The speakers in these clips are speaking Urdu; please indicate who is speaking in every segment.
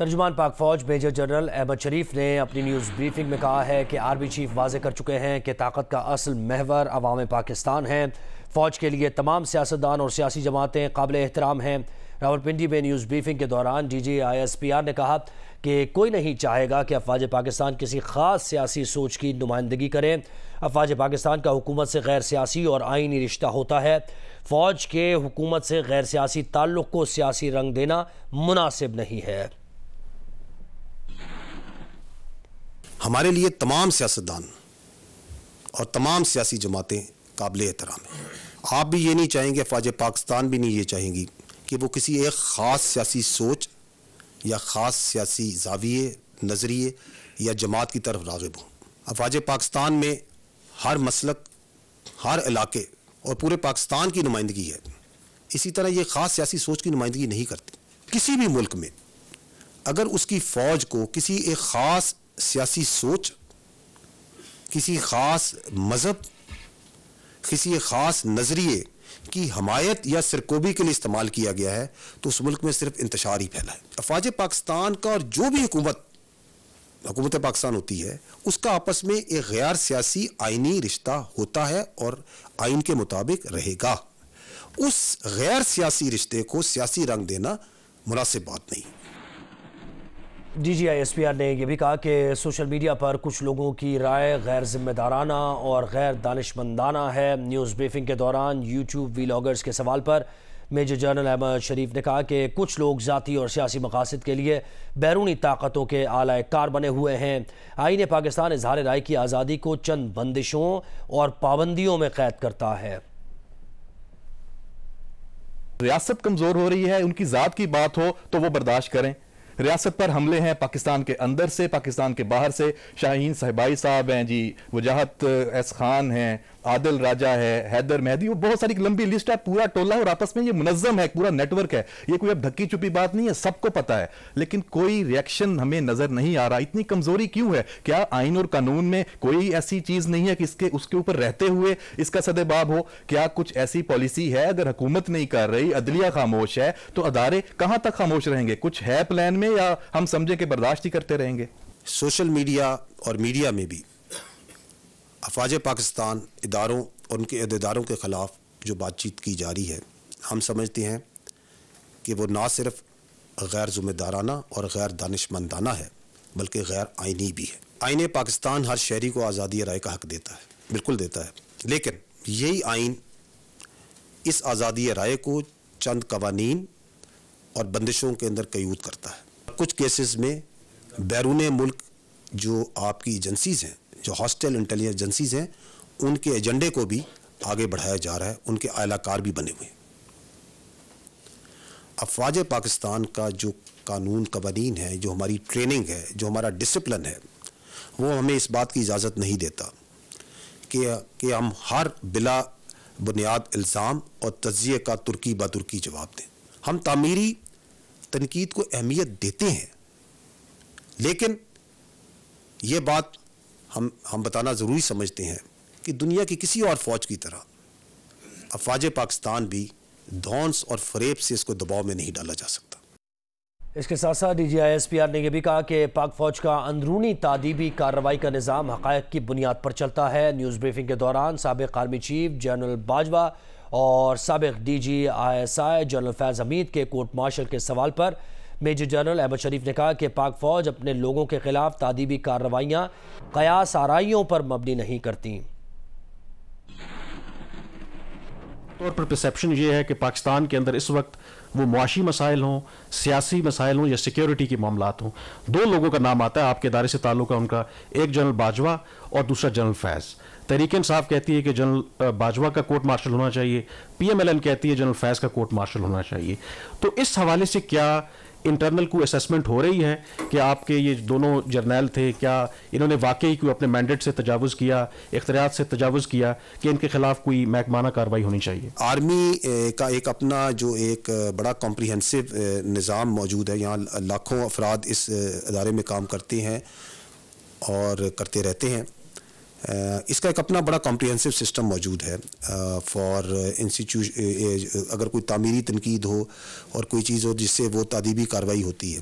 Speaker 1: ترجمان پاک فوج میجر جنرل احمد شریف نے اپنی نیوز بریفنگ میں کہا ہے کہ آرمی چیف واضح کر چکے ہیں کہ طاقت کا اصل محور عوام پاکستان ہیں۔ فوج کے لیے تمام سیاستدان اور سیاسی جماعتیں قابل احترام ہیں۔ راولپنڈی میں نیوز بریفنگ کے دوران DGISPR نے کہا کہ کوئی نہیں چاہے گا کہ افواج پاکستان کسی خاص سیاسی سوچ کی نمائندگی کریں۔ افواج پاکستان کا حکومت سے غیر سیاسی اور آئینی رشتہ ہوتا ہے۔ فوج کے حکومت سے غیر سیاسی تعلق کو سیاسی رنگ دینا مناسب نہیں ہے۔
Speaker 2: ہمارے لیے تمام سیاستدان اور تمام سیاسی جماعتیں قابل احترام ہیں۔ آپ بھی یہ نہیں چاہیں گے، فوج پاکستان بھی نہیں یہ چاہیں گی کہ وہ کسی ایک خاص سیاسی سوچ یا خاص سیاسی زاویے، نظریے یا جماعت کی طرف راغب ہوں۔ افواج پاکستان میں ہر مسلک، ہر علاقے اور پورے پاکستان کی نمائندگی ہے۔ اسی طرح یہ خاص سیاسی سوچ کی نمائندگی نہیں کرتی۔ کسی بھی ملک میں اگر اس کی فوج کو کسی ایک خاص سیاسی سوچ، کسی خاص مذہب، کسی خاص نظریے کی حمایت یا سرکوبی کے لیے استعمال کیا گیا ہے تو اس ملک میں صرف انتشار ہی پھیلا ہے۔ افواج پاکستان کا اور جو بھی حکومت پاکستان ہوتی ہے، اس کا آپس میں ایک غیر سیاسی آئینی رشتہ ہوتا ہے اور آئین کے مطابق رہے گا۔ اس غیر سیاسی رشتے کو سیاسی رنگ دینا مناسب بات نہیں۔
Speaker 1: DGISPR نے یہ بھی کہا کہ سوشل میڈیا پر کچھ لوگوں کی رائے غیر ذمہ دارانہ اور غیر دانشمندانہ ہے۔ نیوز بریفنگ کے دوران YouTube ویلاگرز کے سوال پر میجر جنرل احمد شریف نے کہا کہ کچھ لوگ ذاتی اور سیاسی مقاصد کے لیے بیرونی طاقتوں کے اعلی کار بنے ہوئے ہیں۔ آئین پاکستان اظہار رائے کی آزادی کو چند بندشوں اور پابندیوں میں قید کرتا ہے۔
Speaker 3: ریاست کمزور ہو رہی ہے، ان کی ذات کی بات ہو تو وہ برداشت کریں۔ ریاست پر حملے ہیں پاکستان کے اندر سے، پاکستان کے باہر سے۔ شاہین صاحبائی صاحب ہیں جی، وجاہت ایس خان ہیں، عادل راجہ ہے، حیدر مہدی، وہ بہت ساری لمبی لسٹ ہے، پورا ٹولہ اور آپس میں یہ منظم ہے، پورا نیٹ ورک ہے۔ یہ کوئی اب دھکی چھپی بات نہیں ہے، سب کو پتا ہے، لیکن کوئی ریاکشن ہمیں نظر نہیں آ رہا۔ اتنی کمزوری کیوں ہے؟ کیا آئین اور قانون میں کوئی ایسی چیز نہیں ہے کہ اس کے اوپر رہتے ہوئے اس کا سدباب ہو؟ کیا کچھ ایسی پالیسی ہے؟ اگر حکومت نہیں کر رہی، عدلیہ خاموش ہے، تو ادارے کہاں تک خاموش رہیں گے؟ کچھ ہے پلان میں یا ہم سمجھیں کہ برداشت ہی کرتے رہیں گے؟
Speaker 2: سوشل میڈیا اور میڈیا میں بھی افواج پاکستان اداروں اور ان کے عہدیداروں کے خلاف جو بات چیت کی جا رہی ہے، ہم سمجھتے ہیں کہ وہ نہ صرف غیر ذمہ دارانہ اور غیر دانشمندانہ ہے بلکہ غیر آئینی بھی ہے۔ آئین پاکستان ہر شہری کو آزادی رائے کا حق دیتا ہے، بالکل دیتا ہے، لیکن یہی آئین اس آزادی رائے کو چند قوانین اور بندشوں کے اندر قیود کرتا ہے۔ کچھ کیسز میں بیرون ملک جو آپ کی ایجنسیز ہیں، جو ہاسٹل انٹیلیجنس ایجنسیز ہیں، ان کے ایجنڈے کو بھی آگے بڑھایا جا رہا ہے، ان کے اعلی کار بھی بنے ہوئے ہیں۔ افواج پاکستان کا جو قانون قوانین ہے، جو ہماری ٹریننگ ہے، جو ہمارا ڈسپلن ہے، وہ ہمیں اس بات کی اجازت نہیں دیتا کہ ہم ہر بلا بنیاد الزام اور تجزیے کا ترکی با ترکی جواب دیں۔ ہم تعمیری تنقید کو اہمیت دیتے ہیں، لیکن یہ بات ہم بتانا ضروری سمجھتے ہیں کہ دنیا کی کسی اور فوج کی طرح افواج پاکستان بھی دھونس اور فریب سے اس کو دباؤ میں نہیں ڈالا جا سکتا۔
Speaker 1: اس کے ساتھ ساتھ DGISPR نے یہ بھی کہا کہ پاک فوج کا اندرونی تعدیبی کارروائی کا نظام حقائق کی بنیاد پر چلتا ہے۔ نیوز بریفنگ کے دوران سابق آرمی چیف جنرل باجوہ اور سابق DGISI جنرل فیض حمید کے کورٹ مارشل کے سوال پر میجر جنرل احمد شریف نے کہا کہ پاک فوج اپنے لوگوں کے خلاف تعدیبی کارروائیاں قیاس آرائیوں پر مبنی نہیں کرتی۔
Speaker 4: طور پر پرسیپشن یہ ہے کہ پاکستان کے اندر اس وقت وہ معاشی مسائل ہوں، سیاسی مسائل ہوں یا سیکیورٹی کے معاملات ہوں، دو لوگوں کا نام آتا ہے آپ کے ادارے سے تعلق ہے ان کا، ایک جنرل باجوہ اور دوسرا جنرل فیض۔ تحریک انصاف کہتی ہے کہ جنرل باجوہ کا کورٹ مارشل ہونا چاہیے، PMLN کہتی ہے جنرل فیض کا کورٹ مارشل ہونا چاہیے۔ تو اس حوالے سے کیا انٹرنل کوئی اسیسمنٹ ہو رہی ہے کہ آپ کے یہ دونوں جرنیل تھے، کیا انہوں نے واقعی کوئی اپنے مینڈیٹ سے تجاوز کیا، اختیارات سے تجاوز کیا، کہ ان کے خلاف کوئی محکمانہ کارروائی ہونی چاہیے؟
Speaker 2: آرمی کا ایک اپنا جو ایک بڑا کمپریہنسو نظام موجود ہے، یہاں لاکھوں افراد اس ادارے میں کام کرتے ہیں اور کرتے رہتے ہیں۔ اس کا ایک اپنا بڑا کمپریہنسو سسٹم موجود ہے فار اگر کوئی تعمیری تنقید ہو اور کوئی چیز ہو جس سے وہ تعدیبی کارروائی ہوتی ہے،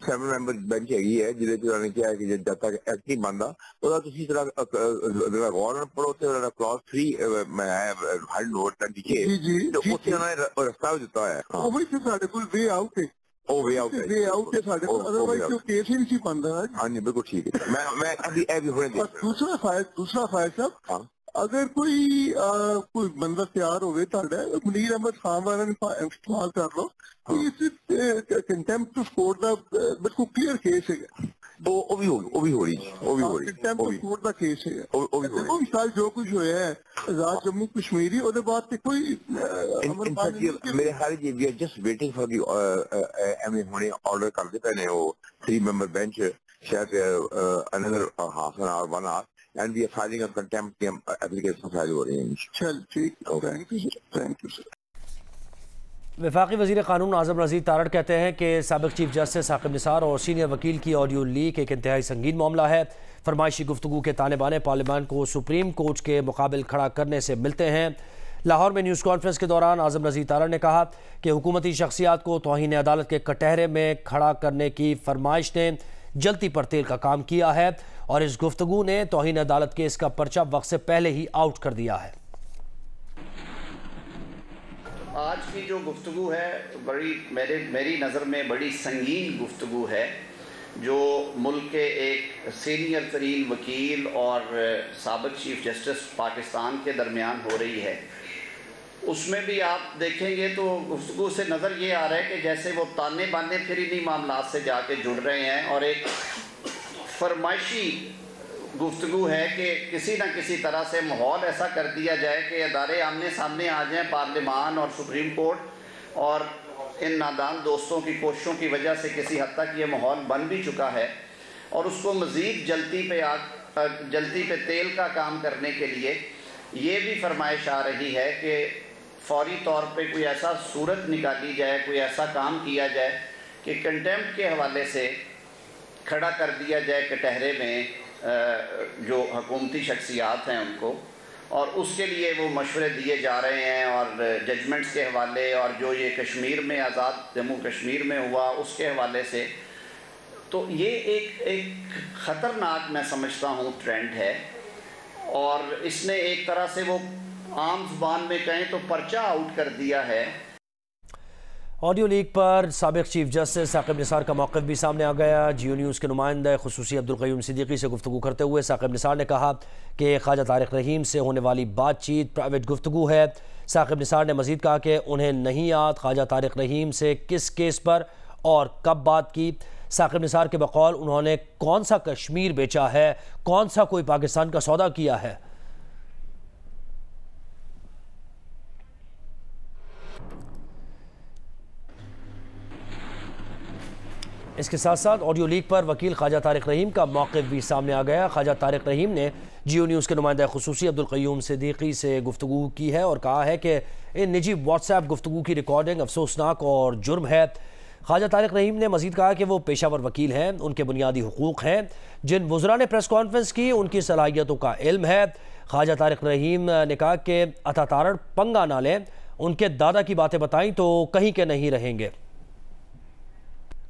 Speaker 5: 7 ਮੈਂਬਰ ਬੈਂਚ ਹੈਗੀ ਹੈ ਜਿਹਦੇ ਚ ਉਹਨਾਂ ਨੇ ਕਿਹਾ ਕਿ ਜਦ ਤੱਕ ਐਕਟ ਨਹੀਂ ਬਣਦਾ ਉਹਦਾ ਤੁਸੀਂ ਜਿਹੜਾ ਗੌਰ ਨਾਲ ਪੜੋ ਤੇ ਉਹਦਾ ਕਲੌਜ਼ 3 ਮੈਂ ਹੈਡ ਨੋਟ ਤਾਂ ਲਿਖੇ ਤੇ ਉੱਥੇ ਉਹਨਾਂ ਨੇ ਰਸਤਾ ਵੀ ਦਿੱਤਾ ਹੋਇਆ.
Speaker 6: ਉਹ ਵੀ ਸਾਡੇ ਕੋਲ ਵੇ ਆਊਟ ਹੈ.
Speaker 5: ਉਹ ਵੇ ਆਊਟ
Speaker 6: ਹੈ ਸਾਡੇ ਕੋਲ, ਅਦਰਵਾਈਜ਼ ਉਹ ਕੇਸ ਹੀ ਨਹੀਂ ਸੀ ਬਣਦਾ.
Speaker 5: ਹਾਂਜੀ ਬਿਲਕੁਲ ਠੀਕ ਹੈ. ਮੈਂ ਅਭੀ ਇਹ ਵੀ ਹੋਣੇ
Speaker 6: ਦੂਸਰਾ ਫਾਇਲ ਸਾਹਿਬ اگر کوئی بندہ تیار ہوئے منیر احمد خان والا نے استعمال کر لو کنٹمپٹ آف کورٹ دا بالکل کلیئر کیس ہے
Speaker 5: وہ بھی ہو رہی
Speaker 6: contempt of court the case ہے جو کچھ ہوا ہے آزاد جموں کشمیری اور بعد کوئی
Speaker 5: میرے خیال we are just waiting for the ایویں ہونے آرڈر کر دے پہلے وہ 3 ممبر بینچ شاید another half an hour 1 hour and we are filing a contempt application file ہو رہی ہے.
Speaker 6: چل ٹھیک تھینک یو سر.
Speaker 1: وفاقی وزیر قانون اعظم رضی تارڑ کہتے ہیں کہ سابق چیف جسٹس ثاقب نثار اور سینئر وکیل کی آڈیو لیک ایک انتہائی سنگین معاملہ ہے. فرمائشی گفتگو کے تانے بانے پارلیمان کو سپریم کورٹ کے مقابل کھڑا کرنے سے ملتے ہیں. لاہور میں نیوز کانفرنس کے دوران اعظم رضی تارڑ نے کہا کہ حکومتی شخصیات کو توہین عدالت کے کٹہرے میں کھڑا کرنے کی فرمائش نے جلتی پر تیل کا کام کیا ہے اور اس گفتگو نے توہین عدالت کے اس کا پرچہ وقت سے پہلے ہی آؤٹ کر دیا ہے.
Speaker 7: آج کی جو گفتگو ہے میری نظر میں بڑی سنگین گفتگو ہے جو ملک کے ایک سینئر ترین وکیل اور سابق چیف جسٹس پاکستان کے درمیان ہو رہی ہے. اس میں بھی آپ دیکھیں گے تو گفتگو سے نظر یہ آ رہا ہے کہ جیسے وہ تانے بانے پھر انہی معاملات سے جا کے جڑ رہے ہیں اور ایک فرمائشی گفتگو ہے کہ کسی نہ کسی طرح سے ماحول ایسا کر دیا جائے کہ ادارے آمنے سامنے آ جائیں پارلیمان اور سپریم کورٹ. اور ان نادان دوستوں کی کوششوں کی وجہ سے کسی حد تک یہ ماحول بن بھی چکا ہے اور اس کو مزید جلتی پہ تیل کا کام کرنے کے لیے یہ بھی فرمائش آ رہی ہے کہ فوری طور پہ کوئی ایسا صورت نکالی جائے, کوئی ایسا کام کیا جائے کہ کنٹیمپٹ کے حوالے سے کھڑا کر دیا جائے کٹہرے میں جو حکومتی شخصیات ہیں ان کو, اور اس کے لیے وہ مشورے دیے جا رہے ہیں اور ججمنٹس کے حوالے اور جو یہ کشمیر میں آزاد جموں کشمیر میں ہوا اس کے حوالے سے. تو یہ ایک خطرناک میں سمجھتا ہوں ٹرینڈ ہے اور اس نے ایک طرح سے وہ عام زبان میں کہیں تو پرچہ آؤٹ کر دیا ہے.
Speaker 1: آڈیو لیک پر سابق چیف جسٹس ثاقب نثار کا موقف بھی سامنے آ گیا. جیو نیوز کے نمائندہ خصوصی عبدالقیوم صدیقی سے گفتگو کرتے ہوئے ثاقب نثار نے کہا کہ خواجہ طارق رحیم سے ہونے والی بات چیت پرائیویٹ گفتگو ہے. ثاقب نثار نے مزید کہا کہ انہیں نہیں یاد خواجہ طارق رحیم سے کس کیس پر اور کب بات کی. ثاقب نثار کے بقول انہوں نے کون سا کشمیر بیچا ہے, کون سا کوئی پاکستان کا سودا کیا ہے. اس کے ساتھ ساتھ آڈیو لیک پر وکیل خواجہ طارق رحیم کا موقف بھی سامنے آ گیا. خواجہ طارق رحیم نے جیو نیوز کے نمائندہ خصوصی عبدالقیوم صدیقی سے گفتگو کی ہے اور کہا ہے کہ ان نجی واٹس ایپ گفتگو کی ریکارڈنگ افسوسناک اور جرم ہے. خواجہ طارق رحیم نے مزید کہا کہ وہ پیشہ ور وکیل ہیں, ان کے بنیادی حقوق ہیں. جن وزراء نے پریس کانفرنس کی ان کی صلاحیتوں کا علم ہے. خواجہ طارق رحیم نے کہا کہ عطا تارڑ پنگا نہ لیں, ان کے دادا کی باتیں بتائیں تو کہیں کے نہیں رہیں گے.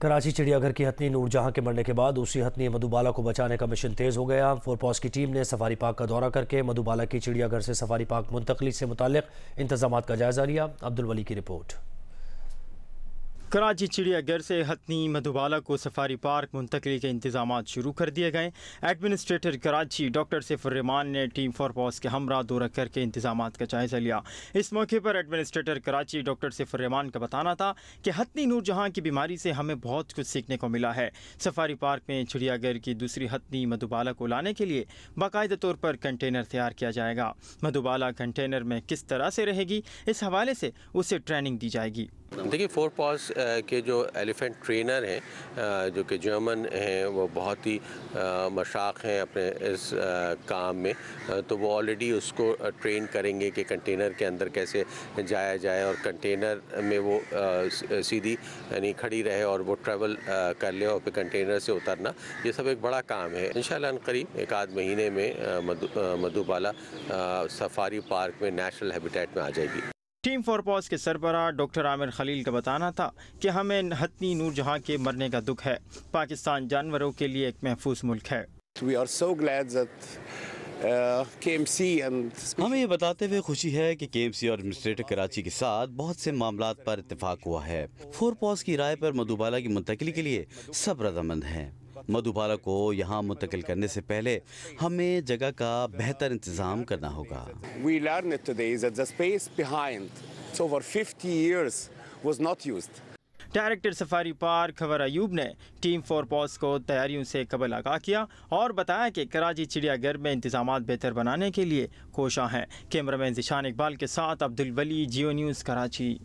Speaker 1: کراچی چڑیا گھر کی ہتھنی نور جہاں کے مرنے کے بعد دوسری ہتھنی مدھوبالا کو بچانے کا مشن تیز ہو گیا. فورپوس کی ٹیم نے سفاری پارک کا دورہ کر کے مدھوبالا کی چڑیا گھر سے سفاری پارک منتقلی سے متعلق انتظامات کا جائزہ لیا. عبدالولی کی رپورٹ.
Speaker 8: کراچی چڑیا گھر سے ہتھنی مدھوبالا کو سفاری پارک منتقلی کے انتظامات شروع کر دیے گئے. ایڈمنسٹریٹر کراچی ڈاکٹر سیف الرحمان نے ٹیم فورپوس کے ہمراہ دورہ کر کے انتظامات کا جائزہ لیا. اس موقع پر ایڈمنسٹریٹر کراچی ڈاکٹر سیف الرحمان کا بتانا تھا کہ ہتھنی نور جہاں کی بیماری سے ہمیں بہت کچھ سیکھنے کو ملا ہے. سفاری پارک میں چڑیا گھر کی دوسری ہتھنی مدھوبالا کو لانے کے لیے باقاعدہ طور پر کنٹینر تیار کیا جائے گا. مدھوبالا کنٹینر میں کس طرح سے رہے گی, اس حوالے سے اسے ٹریننگ دی جائے گی.
Speaker 9: دیکھیے فورپوس کے جو ایلیفنٹ ٹرینر ہیں جو کہ جرمن ہیں وہ بہت ہی مشاق ہیں اپنے اس کام میں, تو وہ آلریڈی اس کو ٹرین کریں گے کہ کنٹینر کے اندر کیسے جایا جائے اور کنٹینر میں وہ سیدھی یعنی کھڑی رہے اور وہ ٹریول کر لے اور پھر کنٹینر سے اترنا, یہ سب ایک بڑا کام ہے. انشاءاللہ ان قریب 1 مہینے میں مدھوبالا سفاری پارک میں نیشنل ہیبیٹیٹ میں آ جائے گی.
Speaker 8: ٹیم فورپوس کے سربراہ ڈاکٹر عامر خلیل کا بتانا تھا کہ ہمیں ہتھنی نور جہاں کے مرنے کا دکھ ہے. پاکستان جانوروں کے لیے ایک محفوظ ملک ہے.
Speaker 10: ہمیں یہ بتاتے ہوئے خوشی ہے کہ کے ایم سی اور ایڈمنسٹریٹر کراچی کے ساتھ بہت سے معاملات پر اتفاق ہوا ہے. فورپوس کی رائے پر مدھوبالا کی منتقلی کے لیے سب رضامند ہیں. مدھوبالا کو یہاں منتقل کرنے سے پہلے ہمیں جگہ کا بہتر انتظام کرنا ہوگا.
Speaker 11: We learned today that the space behind over 50 years was not used.
Speaker 8: Director safari park خور ایوب نے ٹیم فورپوز کو تیاریوں سے قبل آگاہ کیا اور بتایا کہ کراچی چڑیا گھر میں انتظامات بہتر بنانے کے لیے کوشاں ہیں. کیمرہ مین ذیشان اقبال کے ساتھ عبدالولی، جیو نیوز، کراچی.